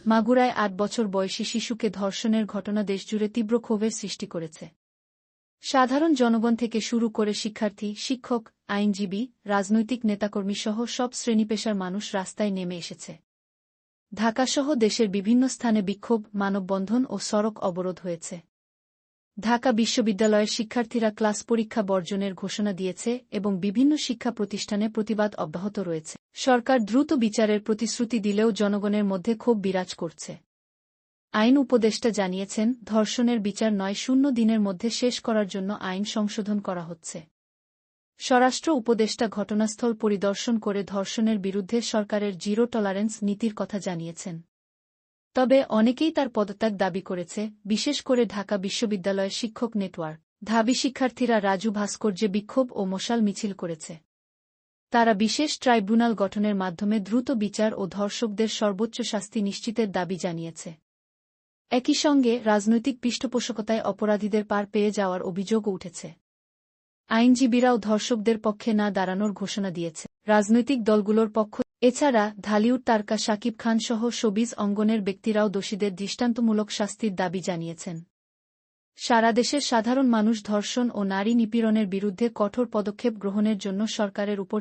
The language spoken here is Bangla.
মাগুরায় ৮ বছর বয়সী শিশুকে ধর্ষণের ঘটনা দেশজুড়ে তীব্র ক্ষোভের সৃষ্টি করেছে। সাধারণ জনগণ থেকে শুরু করে শিক্ষার্থী, শিক্ষক, আইনজীবী, রাজনৈতিক নেতাকর্মীসহ সব শ্রেণীপেশার মানুষ রাস্তায় নেমে এসেছে। ঢাকাসহ দেশের বিভিন্ন স্থানে বিক্ষোভ, মানববন্ধন ও সড়ক অবরোধ হয়েছে। ঢাকা বিশ্ববিদ্যালয়ের শিক্ষার্থীরা ক্লাস পরীক্ষা বর্জনের ঘোষণা দিয়েছে এবং বিভিন্ন শিক্ষা প্রতিষ্ঠানে প্রতিবাদ অব্যাহত রয়েছে। সরকার দ্রুত বিচারের প্রতিশ্রুতি দিলেও জনগণের মধ্যে ক্ষোভ বিরাজ করছে। আইন উপদেষ্টা জানিয়েছেন, ধর্ষণের বিচার ৯-০ দিনের মধ্যে শেষ করার জন্য আইন সংশোধন করা হচ্ছে। স্বরাষ্ট্র উপদেষ্টা ঘটনাস্থল পরিদর্শন করে ধর্ষণের বিরুদ্ধে সরকারের জিরো টলারেন্স নীতির কথা জানিয়েছেন। তবে অনেকেই তার পদত্যাগ দাবি করেছে, বিশেষ করে ঢাকা বিশ্ববিদ্যালয়ের শিক্ষক নেটওয়ার্ক। ঢাবি শিক্ষার্থীরা রাজু ভাস্কর্যে বিক্ষোভ ও মশাল মিছিল করেছে। তারা বিশেষ ট্রাইব্যুনাল গঠনের মাধ্যমে দ্রুত বিচার ও ধর্ষকদের সর্বোচ্চ শাস্তি নিশ্চিতের দাবি জানিয়েছে। একই সঙ্গে রাজনৈতিক পৃষ্ঠপোষকতায় অপরাধীদের পার পেয়ে যাওয়ার অভিযোগও উঠেছে। আইনজীবীরাও ধর্ষকদের পক্ষে না দাঁড়ানোর ঘোষণা দিয়েছে। রাজনৈতিক দলগুলোর পক্ষ এছাড়া ঢালিউড তারকা শাকিব খান সহ শোবিজ অঙ্গনের ব্যক্তিরাও দোষীদের দৃষ্টান্তমূলক শাস্তির দাবি জানিয়েছেন। সারা দেশের সাধারণ মানুষ ধর্ষণ ও নারী নিপীড়নের বিরুদ্ধে কঠোর পদক্ষেপ গ্রহণের জন্য সরকারের উপর